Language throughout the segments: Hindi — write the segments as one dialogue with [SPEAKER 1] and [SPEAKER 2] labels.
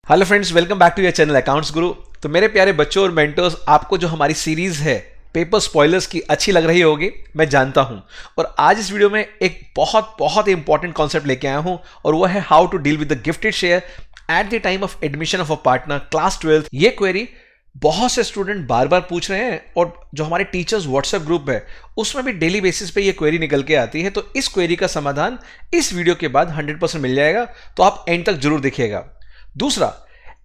[SPEAKER 1] Hello friends, welcome back to your channel accounts Guru. तो मेरे प्यारे बच्चों और मेंटर्स, आपको जो हमारी सीरीज है पेपर स्पॉयलर्स की अच्छी लग रही होगी, मैं जानता हूं। और आज इस वीडियो में एक बहुत बहुत इंपॉर्टेंट कॉन्सेप्ट लेके आया हूं, और वो है how to deal with the gifted share at the time of admission of a partner class 12। ये क्वेरी बहुत से स्टूडेंट बार बार पूछ रहे हैं, और जो हमारे टीचर्स व्हाट्सएप ग्रुप है उसमें भी डेली बेसिस पे ये क्वेरी निकल के आती है। तो इस क्वेरी का समाधान इस वीडियो के बाद 100% मिल जाएगा, तो आप एंड तक जरूर देखिएगा। दूसरा,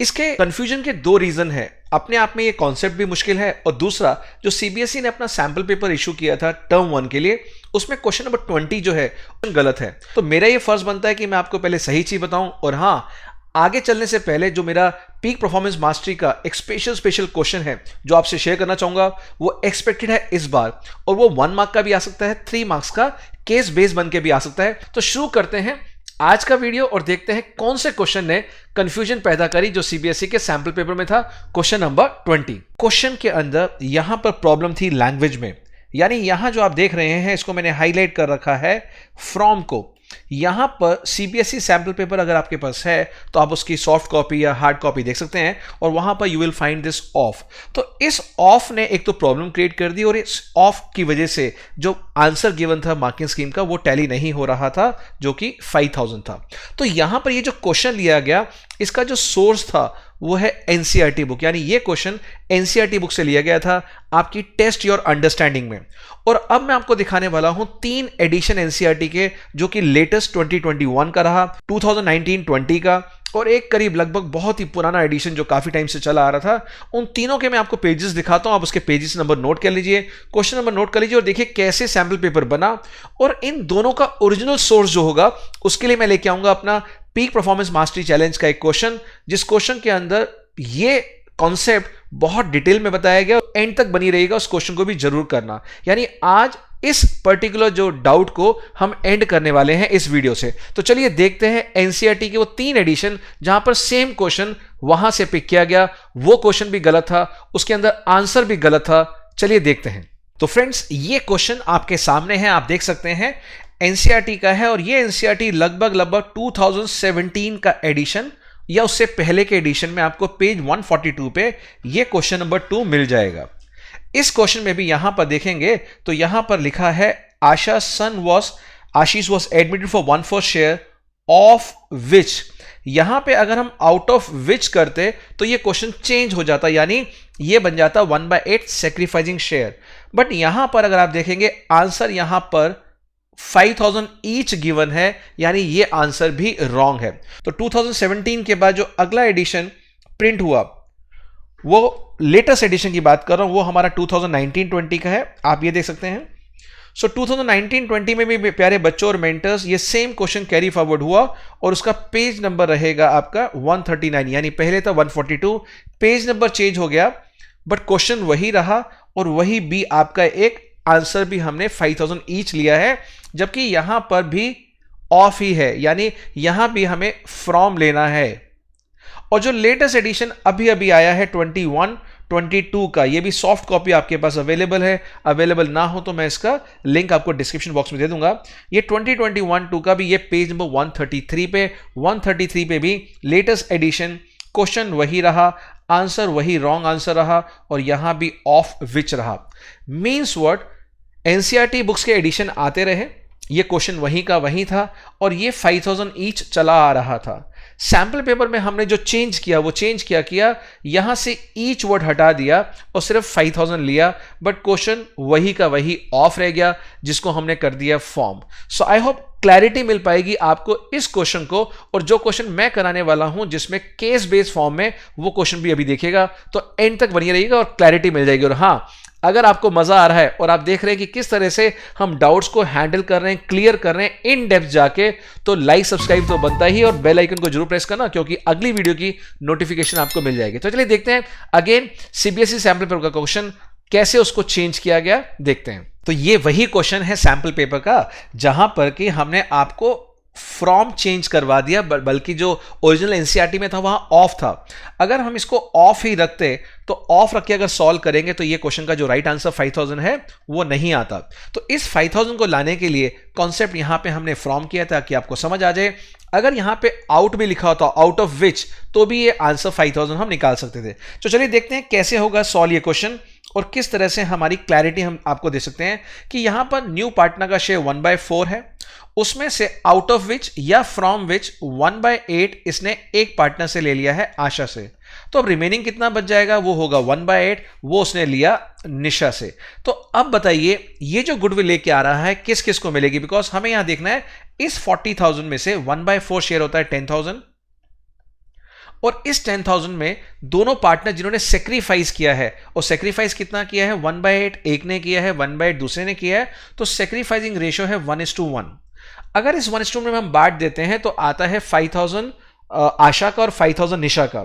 [SPEAKER 1] इसके कंफ्यूजन के दो रीजन है। अपने आप में ये कॉन्सेप्ट भी मुश्किल है, और दूसरा, जो सीबीएसई ने अपना सैंपल पेपर इशू किया था टर्म 1 के लिए, उसमें क्वेश्चन नंबर 20 जो है गलत है। तो मेरा ये फर्ज बनता है कि मैं आपको पहले सही चीज बताऊं। और हाँ, आगे चलने से पहले जो मेरा पीक परफॉर्मेंस मास्टरी का एक स्पेशल क्वेश्चन है जो आपसे शेयर करना चाहूंगा, वो एक्सपेक्टेड है इस बार, और वो 1 मार्क का भी आ सकता है, 3 मार्क्स का केस बेस बन के भी आ सकता है। तो शुरू करते हैं आज का वीडियो और देखते हैं कौन से क्वेश्चन ने कंफ्यूजन पैदा करी जो सीबीएसई के सैंपल पेपर में था। Question number 20। क्वेश्चन के अंदर यहां पर प्रॉब्लम थी लैंग्वेज में, यानी यहां जो आप देख रहे हैं इसको मैंने हाईलाइट कर रखा है फ्रॉम को। यहां पर सीबीएसई सैंपल पेपर अगर आपके पास है तो आप उसकी सॉफ्ट कॉपी या हार्ड कॉपी देख सकते हैं, और वहां पर you will find this of. तो इस ऑफ ने एक तो प्रॉब्लम क्रिएट कर दी, और इस ऑफ की वजह से जो आंसर गिवन था मार्किंग स्कीम का वो टैली नहीं हो रहा था, जो कि 5000 था। तो यहां पर ये जो क्वेश्चन लिया गया, इसका जो सोर्स था वो है एनसीईआरटी बुक, यानी ये क्वेश्चन एनसीईआरटी बुक से लिया गया था आपकी टेस्ट योर अंडरस्टैंडिंग में। और अब मैं आपको दिखाने वाला हूं 3 एडिशन एनसीईआरटी के, जो कि लेटेस्ट 2021 का रहा, 2019-20 का, और एक करीब लगभग बहुत ही पुराना एडिशन जो काफी टाइम से चला आ रहा था। उन तीनों के मैं आपको पेजेस दिखाता हूं, आप उसके पेजेस नंबर नोट कर लीजिए, क्वेश्चन नंबर नोट कर लीजिए, और देखिए कैसे सैंपल पेपर बना। और इन दोनों का ओरिजिनल सोर्स जो होगा उसके लिए मैं लेके आऊंगा अपना पीक परफॉर्मेंस मास्टरी चैलेंज का एक क्वेश्चन, जिस क्वेश्चन के अंदर ये कॉन्सेप्ट बहुत डिटेल में बताया गया। एंड तक बनी रहेगा, उस क्वेश्चन को भी जरूर करना। यानी आज इस पर्टिकुलर जो डाउट को हम एंड करने वाले हैं इस वीडियो से। तो चलिए देखते हैं एनसीईआरटी के वो 3 एडिशन जहां पर सेम क्वेश्चन वहां से पिक किया गया, वो क्वेश्चन भी गलत था, उसके अंदर आंसर भी गलत था। चलिए देखते हैं। तो फ्रेंड्स, ये क्वेश्चन आपके सामने है, आप देख सकते हैं एनसीईआरटी का है, और ये एनसीईआरटी लगभग 2017 का एडिशन या उससे पहले के एडिशन में आपको पेज 142 पे ये क्वेश्चन नंबर 2 मिल जाएगा। इस क्वेश्चन में भी यहां पर देखेंगे तो यहां पर लिखा है Ashish was admitted for 1/4 share of which. यहां पे अगर हम आउट ऑफ विच करते तो ये क्वेश्चन चेंज हो जाता, यानी ये बन जाता 1/8 सैक्रिफाइसिंग शेयर। बट यहां पर अगर आप देखेंगे आंसर यहां पर 5000 ईच गिवन है, यानी ये आंसर भी रॉन्ग है। तो 2017 के बाद जो अगला एडिशन प्रिंट हुआ, वो लेटेस्ट एडिशन की बात कर रहा हूं, वो हमारा 2019-20 का है, आप ये देख सकते हैं। सो 2019-20 में भी प्यारे बच्चों और मेंटर्स ये सेम क्वेश्चन कैरी फॉरवर्ड हुआ, और उसका पेज नंबर रहेगा आपका 139, यानी पहले था 142, पेज नंबर चेंज हो गया बट क्वेश्चन वही रहा, और वही भी आपका एक आंसर भी हमने 5000 ईच लिया है, जबकि यहां पर भी ऑफ ही है, यानी यहां भी हमें फ्रॉम लेना है। और जो लेटेस्ट एडिशन अभी अभी आया है 21-22 का, ये भी सॉफ्ट कॉपी आपके पास अवेलेबल है। अवेलेबल ना हो तो मैं इसका लिंक आपको डिस्क्रिप्शन बॉक्स में दे दूंगा। ये 2021-2 का भी ये पेज नंबर 133 पे भी लेटेस्ट एडिशन, क्वेश्चन वही रहा, आंसर वही रॉन्ग आंसर रहा, और यहां भी ऑफ विच रहा। मीन्स व्हाट, एनसीईआरटी बुक्स के एडिशन आते रहे, ये क्वेश्चन वही का वही था, और ये 5000 ईच चला आ रहा था। सैंपल पेपर में हमने जो चेंज किया वो चेंज किया यहां से ईच वर्ड हटा दिया और सिर्फ 5000 लिया, बट क्वेश्चन वही का वही ऑफ रह गया, जिसको हमने कर दिया form. So I hope clarity मिल पाएगी आपको इस क्वेश्चन को, और जो क्वेश्चन मैं कराने वाला हूं जिसमें केस बेस्ड फॉर्म में, वो क्वेश्चन भी अभी देखिएगा, तो एंड तक बनी रहेगा और क्लैरिटी मिल जाएगी। और हाँ, अगर आपको मजा आ रहा है और आप देख रहे हैं कि किस तरह से हम डाउट्स को हैंडल कर रहे हैं, क्लियर कर रहे हैं इन डेप्थ जाके, तो लाइक सब्सक्राइब तो बनता ही, और बेल आइकन को जरूर प्रेस करना, क्योंकि अगली वीडियो की नोटिफिकेशन आपको मिल जाएगी। तो चलिए देखते हैं अगेन सीबीएसई सैंपल पेपर का क्वेश्चन कैसे उसको चेंज किया गया, देखते हैं। तो ये वही क्वेश्चन है सैंपल पेपर का, जहां पर कि हमने आपको फ्रॉम चेंज करवा दिया, बल्कि जो ओरिजिनल एनसीईआरटी में था वहां ऑफ था। अगर हम इसको ऑफ ही रखते तो ऑफ रख के अगर सॉल्व करेंगे तो ये क्वेश्चन का जो राइट आंसर 5000 है वो नहीं आता। तो इस 5000 को लाने के लिए कॉन्सेप्ट यहां पे हमने फ्रॉम किया था कि आपको समझ आ जाए। अगर यहां पे आउट भी लिखा होता, आउट ऑफ विच, तो भी ये आंसर 5000 हम निकाल सकते थे। तो चलिए देखते हैं कैसे होगा सॉल्व ये क्वेश्चन और किस तरह से हमारी क्लैरिटी हम आपको दे सकते हैं कि यहां पर न्यू पार्टनर का शेयर 1/4 है, उसमें से आउट ऑफ विच या फ्रॉम विच 1/8 इसने एक पार्टनर से ले लिया है आशा से। तो अब रिमेनिंग कितना बच जाएगा, वो होगा 1/8, वो उसने लिया निशा से। तो अब बताइए ये जो गुडविल लेके आ रहा है किस किस को मिलेगी, बिकॉज हमें यहां देखना है इस 40,000 में से 1/4 शेयर होता है 10,000, और इस 10,000 में दोनों पार्टनर जिन्होंने सेक्रीफाइस किया है, और सेक्रीफाइस कितना किया है 1/8 एक ने किया है, 1/8 दूसरे ने किया है, तो सेक्रीफाइसिंग रेशियो है 1:1। अगर इस 1:1 में हम बांट देते हैं तो आता है 5,000 आशा का और 5,000 निशा का।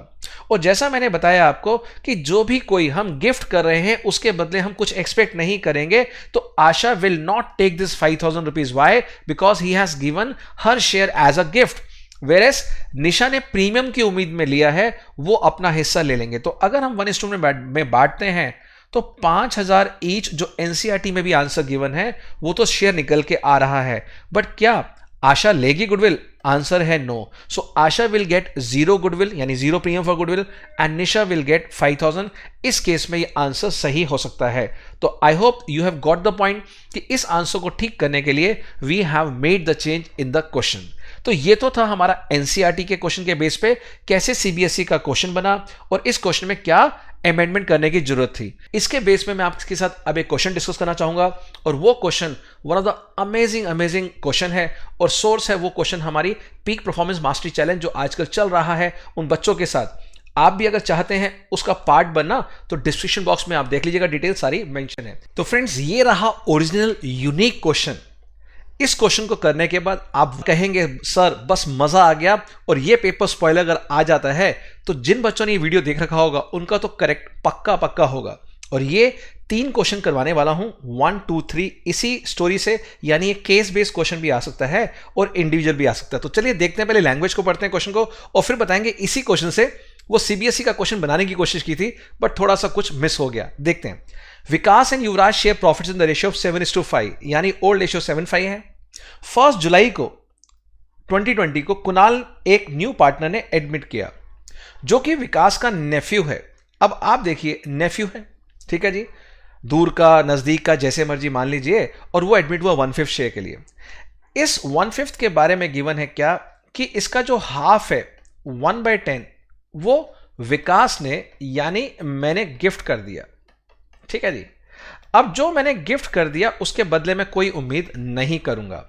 [SPEAKER 1] और जैसा मैंने बताया आपको कि जो भी कोई हम गिफ्ट कर रहे हैं उसके बदले हम कुछ एक्सपेक्ट नहीं करेंगे, तो Asha will not take this 5,000 rupees. Why? Because he has given her share as a gift, whereas Nisha ने प्रीमियम की उम्मीद में लिया है, वो अपना हिस्सा ले लेंगे। तो अगर हम 1:2 में बांटते हैं तो 5,000 ईच, जो एनसीईआरटी में भी आंसर गिवन है, वो तो शेयर निकल के आ रहा है। बट क्या आशा लेगी गुडविल? आंसर है no. So Asha will get 0 goodwill, यानी 0 premium for goodwill, and Nisha will get 5,000। इस केस में ये आंसर सही हो सकता है। तो I hope you have got the point कि इस आंसर को ठीक करने के लिए we have made the change in the question. तो ये तो था हमारा एनसीईआरटी के क्वेश्चन के बेस पे कैसे सीबीएसई का क्वेश्चन बना और इस क्वेश्चन में क्या अमेंडमेंट करने की जरूरत थी। इसके बेस पे मैं आपके साथ अब एक क्वेश्चन डिस्कस करना चाहूंगा, और वो question one of the amazing question है, और सोर्स है वो क्वेश्चन हमारी पीक परफॉर्मेंस मास्टरी चैलेंज जो आजकल चल रहा है उन बच्चों के साथ। आप भी अगर चाहते हैं उसका पार्ट बनना तो डिस्क्रिप्शन बॉक्स में आप देख लीजिएगा, डिटेल सारी मेंशन है। तो फ्रेंड्स ये रहा ओरिजिनल यूनिक क्वेश्चन। इस क्वेश्चन को करने के बाद आप कहेंगे सर बस मजा आ गया, और ये पेपर स्पॉइलर अगर आ जाता है तो जिन बच्चों ने ये वीडियो देख रखा होगा उनका तो करेक्ट पक्का होगा। और ये 3 क्वेश्चन करवाने वाला हूं 1, 2, 3 इसी स्टोरी से, यानी ये केस बेस्ड क्वेश्चन भी आ सकता है और इंडिविजुअल भी आ सकता है। तो चलिए देखते हैं, पहले लैंग्वेज को पढ़ते हैं क्वेश्चन को, और फिर बताएंगे इसी क्वेश्चन से वो सीबीएसई का क्वेश्चन बनाने की कोशिश की थी बट थोड़ा सा कुछ मिस हो गया। देखते हैं। Vikas and Yuvraj share profits in the ratio of 7:5, यानी ओल्ड रेशियो 7:5 है। 1 जुलाई को 2020 को कुणाल एक न्यू पार्टनर ने एडमिट किया जो कि विकास का नेफ्यू है। अब आप देखिए नेफ्यू है, ठीक है जी, दूर का नजदीक का जैसे मर्जी मान लीजिए, और वो एडमिट हुआ 1/5 शेयर के लिए। इस 1/5 के बारे में गिवन है क्या कि इसका जो हाफ है 1/10 वो विकास ने, यानी मैंने गिफ्ट कर दिया, ठीक है जी। अब जो मैंने गिफ्ट कर दिया उसके बदले में कोई उम्मीद नहीं करूंगा।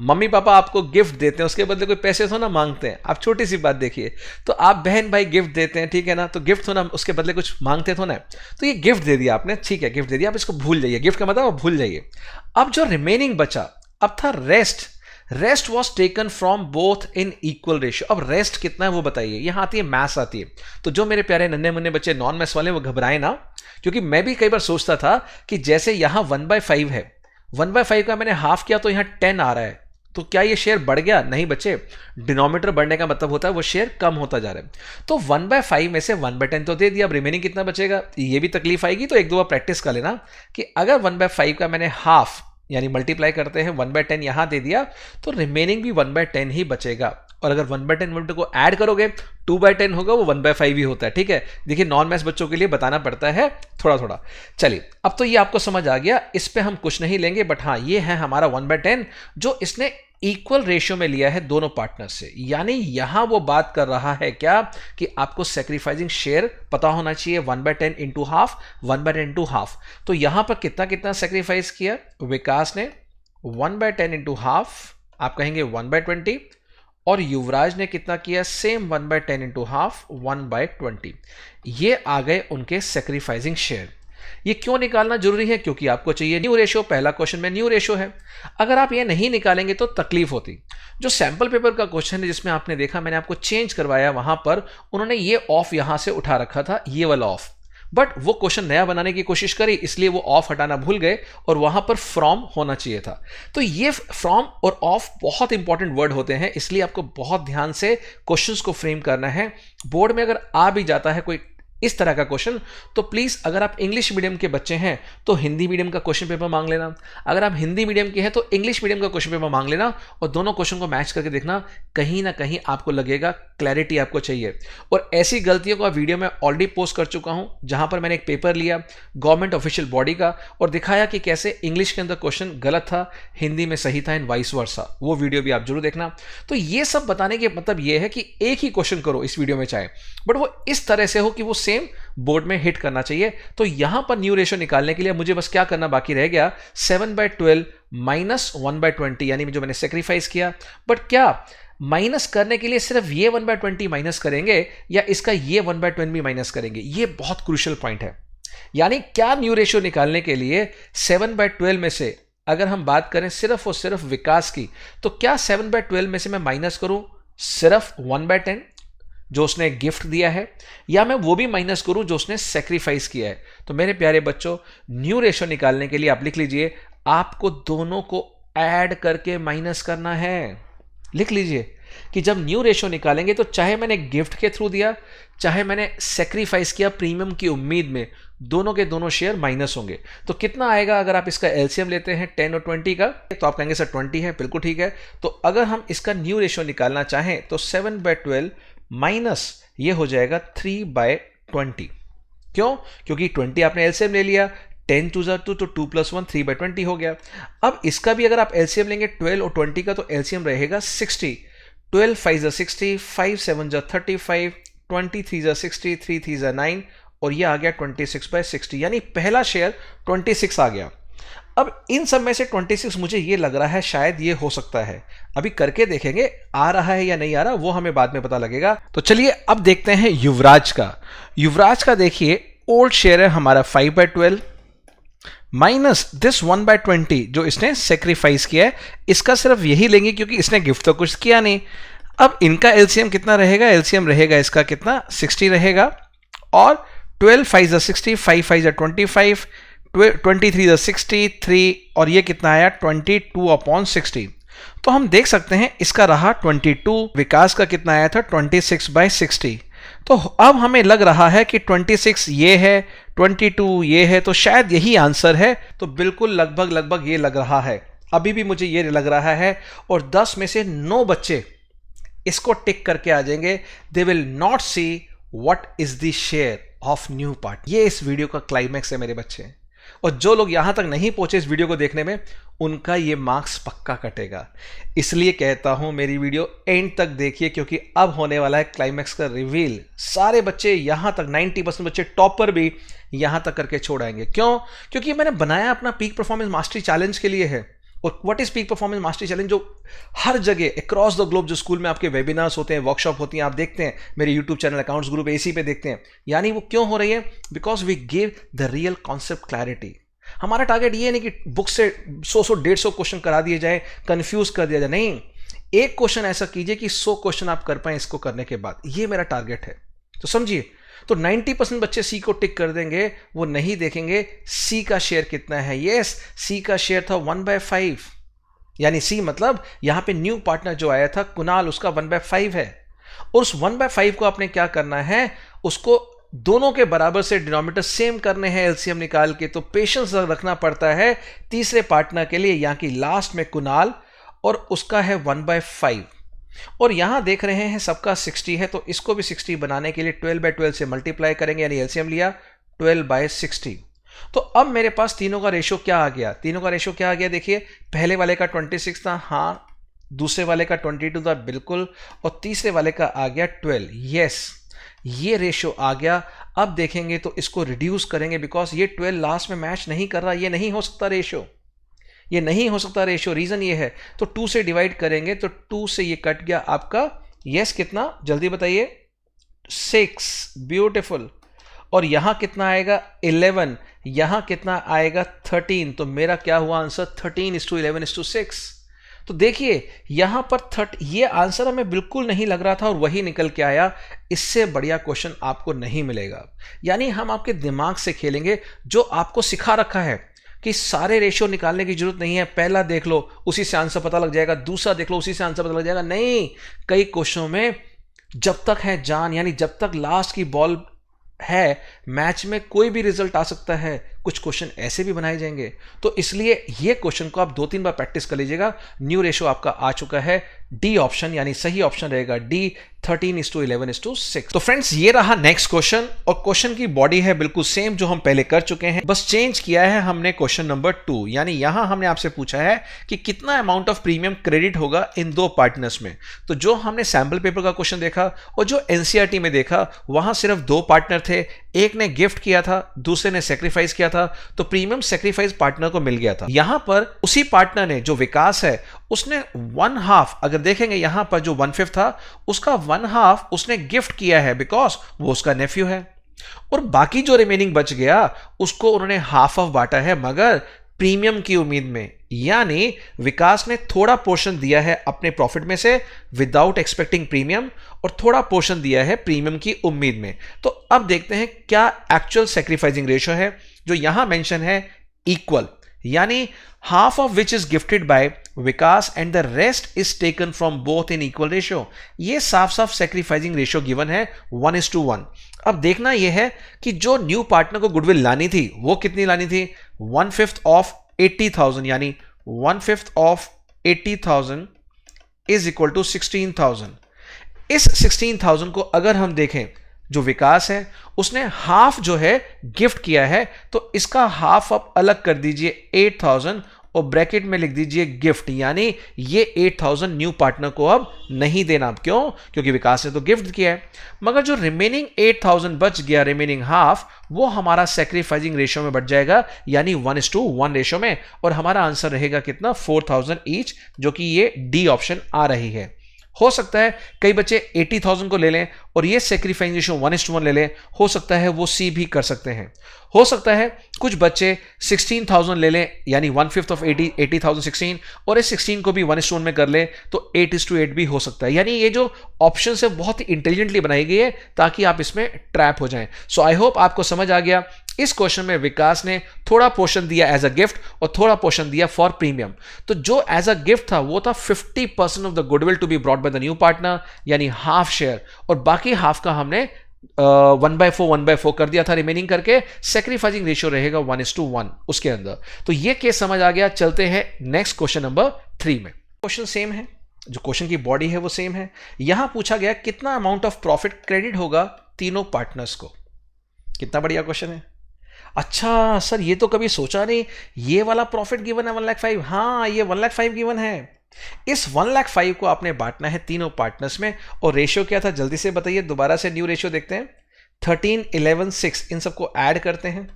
[SPEAKER 1] मम्मी पापा आपको गिफ्ट देते हैं, उसके बदले कोई पैसे तो ना मांगते हैं। आप छोटी सी बात देखिए, तो आप बहन भाई गिफ्ट देते हैं, ठीक है ना, तो गिफ्ट तो ना उसके बदले कुछ मांगते तो ना। तो ये गिफ्ट दे दिया आपने, ठीक है, गिफ्ट दे दिया, आप इसको भूल जाइए, गिफ्ट का मतलब भूल जाइए। अब जो रिमेनिंग बचा अब था rest was taken from both in equal ratio. अब रेस्ट कितना है वो बताइए, यहां आती है मैथ्स आती है। तो जो मेरे प्यारे नन्हे मुन्ने बच्चे नॉन मैथ्स वाले वो घबराए ना, क्योंकि मैं भी कई बार सोचता था कि जैसे यहां 1/5 है, 1/5 का मैंने हाफ किया तो यहां 10 आ रहा है, तो क्या ये शेयर बढ़ गया? नहीं बच्चे, डिनोमिनेटर बढ़ने का मतलब होता है वो शेयर कम होता जा रहा है। तो 1/5 में से 1/10 तो दे दिया, अब रिमेनिंग कितना बचेगा, ये भी तकलीफ आएगी। तो 1-2 बार प्रैक्टिस कर लेना कि अगर 1/5 का मैंने हाफ यानी मल्टीप्लाई करते हैं 1/10 यहां दे दिया, तो रिमेनिंग भी 1/10 ही बचेगा। और अगर 1/10 को ऐड करोगे 2/10 होगा, वो 1/5 ही होता है, ठीक है। देखिए नॉन मैथ्स बच्चों के लिए बताना पड़ता है थोड़ा। चलिए अब तो ये आपको समझ आ गया, इस पे हम कुछ नहीं लेंगे, बट हाँ ये है हमारा 1/10 जो इसने इक्वल रेशियो में लिया है दोनों पार्टनर से। यानी यहां वो बात कर रहा है क्या कि आपको सेक्रीफाइसिंग शेयर पता होना चाहिए, 1/10 इंटू हाफ, 1/10 इंटू हाफ। तो यहां पर कितना सेक्रीफाइस किया विकास ने, 1/10 इंटू हाफ, आप कहेंगे 1/20, और युवराज ने कितना किया, सेम 1/10 इंटू हाफ, 1/20। ये आ गए उनके सेक्रीफाइसिंग शेयर। ये क्यों निकालना जरूरी है? क्योंकि आपको चाहिए न्यू रेशियो, पहला क्वेश्चन में न्यू रेशियो है। अगर आप ये नहीं निकालेंगे तो तकलीफ होती। जो सैंपल पेपर का क्वेश्चन है जिसमें आपने देखा मैंने आपको चेंज करवाया, वहां पर उन्होंने ये ऑफ यहां से उठा रखा था, ये वाला ऑफ, बट वो क्वेश्चन नया बनाने की कोशिश करी, इसलिए वो ऑफ हटाना भूल गए और वहां पर फ्रॉम होना चाहिए था। तो ये फ्रॉम और ऑफ बहुत इंपॉर्टेंट वर्ड होते हैं, इसलिए आपको बहुत ध्यान से क्वेश्चंस को फ्रेम करना है। बोर्ड में अगर आ भी जाता है कोई इस तरह का क्वेश्चन, तो प्लीज अगर आप इंग्लिश मीडियम के बच्चे हैं तो हिंदी मीडियम का क्वेश्चन पेपर मांग लेना, अगर आप हिंदी मीडियम के हैं तो इंग्लिश मीडियम का क्वेश्चन पेपर मांग लेना और दोनों क्वेश्चन को मैच करके देखना, कहीं ना कहीं आपको लगेगा क्लैरिटी आपको चाहिए। और ऐसी गलतियों को वीडियो में ऑलरेडी पोस्ट कर चुका हूं, जहां पर मैंने एक पेपर लिया गवर्नमेंट ऑफिशियल बॉडी का और दिखाया कि कैसे इंग्लिश के अंदर क्वेश्चन गलत था, हिंदी में सही था एंड वाइस वर्सा। वो वीडियो भी आप जरूर देखना। तो ये सब बताने के मतलब ये है कि एक ही क्वेश्चन करो इस वीडियो में चाहे, बट वो इस तरह से हो कि वो सेम बोर्ड में हिट करना चाहिए। तो यहां पर न्यू रेशियो निकालने के लिए मुझे बस क्या करना बाकी रह गया, 7/12 माइनस 1/20, यानी जो मैंने सेक्रीफाइस किया। बट क्या माइनस करने के लिए सिर्फ ये 1/20 माइनस करेंगे या इसका ये 1/20 भी माइनस करेंगे? ये बहुत क्रूशियल पॉइंट है। यानी क्या न्यू रेशियो निकालने के लिए 7/12 में से अगर हम बात करें सिर्फ और सिर्फ विकास की, तो क्या 7/12 में से मैं माइनस करूं सिर्फ 1/10 जो उसने गिफ्ट दिया है, या मैं वो भी माइनस करूं जो उसने सेक्रीफाइस किया है? तो मेरे प्यारे बच्चों, न्यू रेशियो निकालने के लिए आप लिख लीजिए, आपको दोनों को ऐड करके माइनस करना है। लिख लीजिए कि जब न्यू रेशियो निकालेंगे तो चाहे मैंने गिफ्ट के थ्रू दिया, चाहे मैंने सेक्रीफाइस किया प्रीमियम की उम्मीद में, दोनों के दोनों शेयर माइनस होंगे। तो कितना आएगा अगर आप इसका एलसीएम लेते हैं 10 और 20 का? तो आप कहेंगे सर 20 है, बिल्कुल ठीक है। तो अगर हम इसका न्यू रेशियो निकालना चाहें तो 7/12 माइनस ये हो जाएगा 3/20। क्यों? क्योंकि 20 आपने एलसीएम ले लिया, 10 2 2 तो 2 + 1 3/20 हो गया। अब इसका भी अगर आप एलसीएम लेंगे 12 और 20 का, तो एलसीएम रहेगा 60। 12 5 60, 5 7 35, 20 3 60, 3 3 9 और ये आ गया 26/60, यानी पहला शेयर 26 आ गया। अब इन सब में से 26 मुझे ये लग रहा है शायद ये हो सकता है, अभी करके देखेंगे आ रहा है या नहीं आ रहा, वो हमें बाद में पता लगेगा। तो चलिए अब देखते हैं युवराज का। युवराज का देखिए, ओल्ड शेयर है हमारा 5/12 माइनस दिस 1/20 जो इसने सेक्रीफाइस किया है, इसका सिर्फ यही लेंगे क्योंकि इसने गिफ्ट तो कुछ किया नहीं। अब इनका एलसीएम कितना रहेगा? एलसीएम रहेगा इसका कितना, 60 रहेगा, और 12 5 60, 5 5 25, 23 63 और ये कितना आया 22/60। तो हम देख सकते हैं इसका रहा 22, विकास का कितना आया था 26/60। तो अब हमें लग रहा है कि 26 ये है, 22 ये है, तो शायद यही आंसर है। तो बिल्कुल लगभग ये लग रहा है, अभी भी मुझे ये लग रहा है। और 10 में से 9 बच्चे इसको टिक करके आ जाएंगे, they will not see what is the share of new part. ये इस वीडियो का क्लाइमैक्स है मेरे बच्चे। और जो लोग यहां तक नहीं पहुंचे इस वीडियो को देखने में, उनका ये मार्क्स पक्का कटेगा। इसलिए कहता हूं मेरी वीडियो एंड तक देखिए, क्योंकि अब होने वाला है क्लाइमैक्स का रिवील। सारे बच्चे यहां तक 90% बच्चे टॉपर भी यहां तक करके छोड़ आएंगे। क्यों? क्योंकि मैंने बनाया अपना पीक परफॉर्मेंस मास्टरी चैलेंज के लिए है। और what is peak performance mastery challenge, जो हर जगह अक्रॉस द ग्लोब जो स्कूल में आपके वेबिनार्स होते हैं, वर्कशॉप होती हैं, आप देखते हैं मेरे यूट्यूब चैनल अकाउंट्स ग्रुप एसी पे देखते हैं। यानी वो क्यों हो रही है? Because we give the real concept clarity. हमारा टारगेट ये नहीं कि बुक से 100-150 क्वेश्चन करा दिए जाए, कंफ्यूज कर दिया जाए, नहीं। एक क्वेश्चन ऐसा कीजिए कि 100 क्वेश्चन आप कर पाए इसको करने के बाद, ये मेरा टारगेट है। तो समझिए, तो 90% बच्चे सी को टिक कर देंगे, वो नहीं देखेंगे सी का शेयर कितना है। यस, सी का शेयर था 1/5, यानी सी मतलब यहां पे न्यू पार्टनर जो आया था कुणाल, उसका 1/5 है। और उस 1/5 को आपने क्या करना है, उसको दोनों के बराबर से डिनोमिनेटर सेम करने हैं एलसीएम निकाल के। तो पेशेंस रखना पड़ता है तीसरे पार्टनर के लिए, यहां की लास्ट में कुणाल, और उसका है 1/5। और यहां देख रहे हैं सबका 60 है, तो इसको भी 60 बनाने के लिए 12/12 से मल्टीप्लाई करेंगे, यानी एलसीएम लिया 12/60। तो अब मेरे पास तीनों का रेशो क्या आ गया? तीनों का रेशो क्या आ गया? देखिए, पहले वाले का 26 था, हाँ। दूसरे वाले का 22 था, बिल्कुल। और तीसरे वाले का आ गया 12। यस, ये रेशो आ गया। अब देखेंगे तो इसको रिड्यूस करेंगे, बिकॉज ये 12 लास्ट में मैच नहीं कर रहा, ये नहीं हो सकता रेशो, ये नहीं हो सकता रेशो। रीजन ये है, तो 2 से डिवाइड करेंगे तो 2 से ये कट गया आपका, यस कितना, जल्दी बताइए, 6। ब्यूटिफुल। और यहां कितना आएगा 11, यहां कितना आएगा 13। तो मेरा क्या हुआ आंसर 13:11:6। तो देखिए यहां पर 30, ये आंसर हमें बिल्कुल नहीं लग रहा था और वही निकल के आया। इससे बढ़िया क्वेश्चन आपको नहीं मिलेगा। यानी हम आपके दिमाग से खेलेंगे, जो आपको सिखा रखा है कि सारे रेशियो निकालने की जरूरत नहीं है, पहला देख लो उसी से आंसर पता लग जाएगा, दूसरा देख लो उसी से आंसर पता लग जाएगा। नहीं, कई क्वेश्चनों में जब तक है जान, यानी जब तक लास्ट की बॉल है मैच में कोई भी रिजल्ट आ सकता है। कुछ क्वेश्चन ऐसे भी बनाए जाएंगे, तो इसलिए ये क्वेश्चन को आप 2-3 बार प्रैक्टिस कर लीजिएगा। न्यू रेशियो आपका आ चुका है डी ऑप्शन, यानी सही ऑप्शन रहेगा डी, 13:11:6। तो फ्रेंड्स ये रहा नेक्स्ट क्वेश्चन, और क्वेश्चन की बॉडी है बिल्कुल सेम जो हम पहले कर चुके हैं, बस चेंज किया है हमने क्वेश्चन नंबर 2। यानी यहां हमने आपसे पूछा है कि कितना अमाउंट ऑफ प्रीमियम क्रेडिट होगा इन दो पार्टनर्स में। तो जो हमने सैंपल पेपर का क्वेश्चन देखा और जो एनसीईआरटी में देखा, वहां सिर्फ 2 पार्टनर थे, एक ने गिफ्ट किया था, दूसरे ने सेक्रीफाइस किया था, तो प्रीमियम सेक्रीफाइस पार्टनर को मिल गया था। यहां पर उसी पार्टनर ने, जो विकास है, उसने 1/2, अगर देखेंगे यहां पर जो 1/5 था उसका 1/2 उसने गिफ्ट किया है, बिकॉज वो उसका नेफ्यू है। और बाकी जो रिमेनिंग बच गया उसको उन्होंने हाफ ऑफ बांटा है, मगर प्रीमियम की उम्मीद में। यानी विकास ने थोड़ा पोर्शन दिया है अपने प्रॉफिट में से विदाउट एक्सपेक्टिंग प्रीमियम, और थोड़ा पोर्शन दिया है प्रीमियम की उम्मीद में। तो अब देखते हैं क्या एक्चुअल सैक्रिफाइसिंग रेशियो है, जो यहां मेंशन है इक्वल, यानी half of which is gifted bye Vikas and the rest is taken from both in equal ratio. ये साफ साफ सैक्रिफाइसिंग रेशियो गिवन है 1:1। अब देखना यह है कि जो न्यू पार्टनर को गुडविल लानी थी वो कितनी लानी थी, 1/5 ऑफ 80,000, यानी 1/5 ऑफ 80,000 इज इक्वल टू 16,000। इस 16,000 को अगर हम देखें, जो विकास है उसने हाफ जो है गिफ्ट किया है, तो इसका हाफ आप अलग कर दीजिए 8,000 और ब्रैकेट में लिख दीजिए गिफ्ट, यानी ये 8,000 न्यू पार्टनर को अब नहीं देना। क्यों? क्योंकि विकास ने तो गिफ्ट किया है। मगर जो रिमेनिंग 8,000 बच गया, रिमेनिंग हाफ, वो हमारा सैक्रिफाइसिंग रेशियो में बढ़ जाएगा, यानी 1:1 रेशियो में, और हमारा आंसर रहेगा कितना, 4,000 ईच, जो कि ये डी ऑप्शन आ रही है। हो सकता है कई बच्चे 80,000 को ले लें और ये सैक्रिफाइसिंग रेशियो 1:1 ले लें, हो सकता है वो सी भी कर सकते हैं। हो सकता है कुछ बच्चे 16,000 ले लें, यानी 1/5 ऑफ 80,000 16, और इस 16 को भी 1:1 में कर लें, तो 8:8 भी हो सकता है। यानी ये जो ऑप्शन है बहुत ही इंटेलिजेंटली बनाई गई है ताकि आप इसमें ट्रैप हो जाएं। सो आई होप आपको समझ आ गया। इस क्वेश्चन में विकास ने थोड़ा पोर्शन दिया एज अ गिफ्ट और थोड़ा पोर्शन दिया फॉर प्रीमियम। तो जो एज अ गिफ्ट था वो था 50% of the goodwill to be brought by the new partner, यानी हाफ शेयर, और बाकी हाफ का हमने 1/4 कर दिया था रिमेनिंग करके। सैक्रिफाइसिंग रेशियो रहेगा 1:1 उसके अंदर। तो ये केस समझ आ गया। चलते हैं नेक्स्ट क्वेश्चन नंबर 3 में। क्वेश्चन सेम है, जो क्वेश्चन की बॉडी है वो सेम है। यहां पूछा गया कितना अमाउंट ऑफ प्रॉफिट क्रेडिट होगा तीनों पार्टनर्स को। कितना बढ़िया क्वेश्चन है। अच्छा सर, ये तो कभी सोचा नहीं, ये वाला प्रॉफिट गिवन है 1,05,000। हाँ, ये 1,05,000 गिवन है। इस 1,05,000 को आपने बांटना है तीनों पार्टनर्स में, और रेशियो क्या था जल्दी से बताइए। दोबारा से न्यू रेशियो देखते हैं, 13, 11, 6, इन सबको ऐड करते हैं।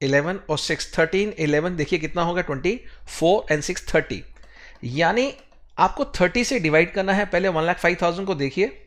[SPEAKER 1] 11 और 6, 13, 11, देखिए कितना होगा, 24 एंड 6 30। यानी आपको 30 से डिवाइड करना है। पहले 1,05,000 को देखिए,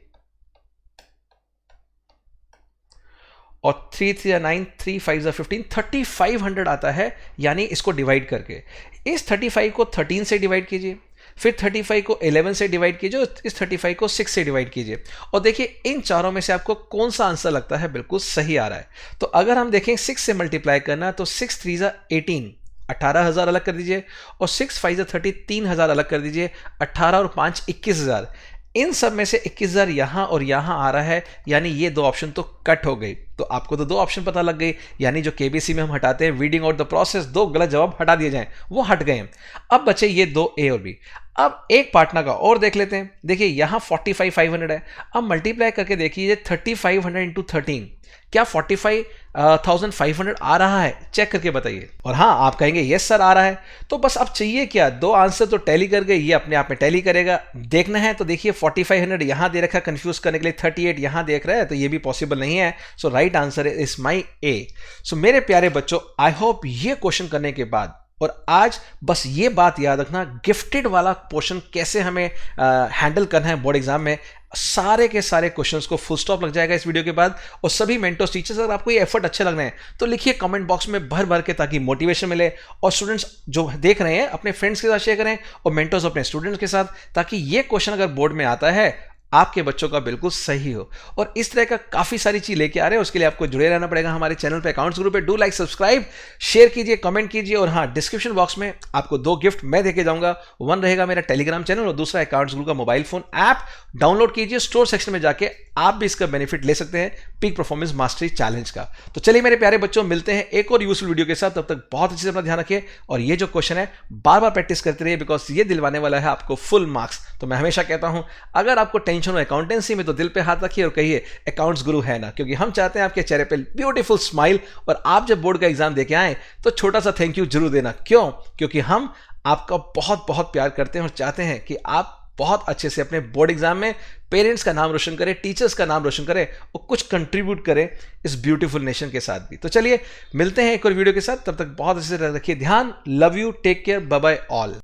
[SPEAKER 1] और 3 3 9, 3 5 15, 3,500 आता है, यानी इसको डिवाइड करके। इस 35 को 13 से डिवाइड कीजिए, फिर 35 को 11 से डिवाइड कीजिए, इस 35 को 6 से डिवाइड कीजिए, और देखिए इन चारों में से आपको कौन सा आंसर लगता है बिल्कुल सही आ रहा है। तो अगर हम देखें 6 से मल्टीप्लाई करना, तो 6 3 18, 18,000 अलग कर दीजिए, और 6 5 30, 3,000 अलग कर दीजिए, 18 और 5 21,000। इन सब में से 21,000 यहां और यहां आ रहा है, यानी ये दो ऑप्शन तो कट हो गई। तो आपको तो दो ऑप्शन पता लग गई, यानी जो केबीसी में हम हटाते हैं रीडिंग आउट द प्रोसेस, दो गलत जवाब हटा दिए जाएं, वो हट गए हैं। अब बचे ये दो ए और बी। अब एक पार्टनर का और देख लेते हैं। देखिए यहां 45,500 है। अब मल्टीप्लाई करके देखिए 3,500 इंटू 13, क्या 45,500 आ रहा है? चेक करके बताइए। और हाँ, आप कहेंगे यस सर आ रहा है। तो बस अब चाहिए क्या, दो आंसर तो टैली कर गए, ये अपने आप में टैली करेगा। देखना है तो देखिए 4500 यहां दे रखा है कंफ्यूज करने के लिए, 38 यहां देख रहा है, तो ये भी पॉसिबल नहीं है। सो राइट आंसर इज माई ए। सो मेरे प्यारे बच्चों, आई होप ये क्वेश्चन करने के बाद और आज बस ये बात याद रखना, गिफ्टेड वाला पोर्शन कैसे हमें हैंडल करना है बोर्ड एग्जाम में, सारे के सारे क्वेश्चंस को फुल स्टॉप लग जाएगा इस वीडियो के बाद। और सभी मेंटर्स टीचर्स, अगर आपको ये एफर्ट अच्छे लगने हैं तो लिखिए कमेंट बॉक्स में भर भर के, ताकि मोटिवेशन मिले। और स्टूडेंट्स जो देख रहे हैं अपने फ्रेंड्स के साथ शेयर करें, और मेंटर्स अपने स्टूडेंट्स के साथ, ताकि ये क्वेश्चन अगर बोर्ड में आता है आपके बच्चों का बिल्कुल सही हो। और इस तरह का काफी सारी चीज लेके आ रहे हैं, उसके लिए आपको जुड़े रहना पड़ेगा हमारे चैनल पे, अकाउंट्स ग्रुप पे। डू लाइक, सब्सक्राइब, शेयर कीजिए, कमेंट कीजिए। और हाँ, डिस्क्रिप्शन बॉक्स में आपको 2 गिफ्ट मैं देके जाऊंगा। वन रहेगा मेरा टेलीग्राम चैनल, और दूसरा अकाउंट्स ग्रुप का मोबाइल फोन ऐप। डाउनलोड कीजिए, स्टोर सेक्शन में जाके आप भी इसका बेनिफिट ले सकते हैं, पीक परफॉर्मेंस मास्टरी चैलेंज का। तो चलिए मेरे प्यारे बच्चों, मिलते हैं एक और यूजफुल वीडियो के साथ। तब तक बहुत अच्छे से अपना ध्यान रखिए, और ये जो क्वेश्चन है बार बार प्रैक्टिस करते रहिए, बिकॉज ये दिलवाने वाला है आपको फुल मार्क्स। तो मैं हमेशा कहता हूं, अगर आपको टेंशन हो अकाउंटेंसी में तो दिल पे हाथ रखिए और कहिए अकाउंट्स गुरु है ना, क्योंकि हम चाहते हैं आपके चेहरे पे ब्यूटीफुल स्माइल। और आप जब बोर्ड का एग्जाम देके आए तो छोटा सा थैंक यू जरूर देना। क्यों? क्योंकि हम आपका बहुत बहुत प्यार करते हैं और चाहते हैं कि आप बहुत अच्छे से अपने बोर्ड एग्जाम में पेरेंट्स का नाम रोशन करें, टीचर्स का नाम रोशन करें, और कुछ कंट्रीब्यूट करें इस ब्यूटीफुल नेशन के साथ भी। तो चलिए मिलते हैं एक और वीडियो के साथ, तब तक बहुत अच्छे से रखिए ध्यान। Love you, take care, bye bye all.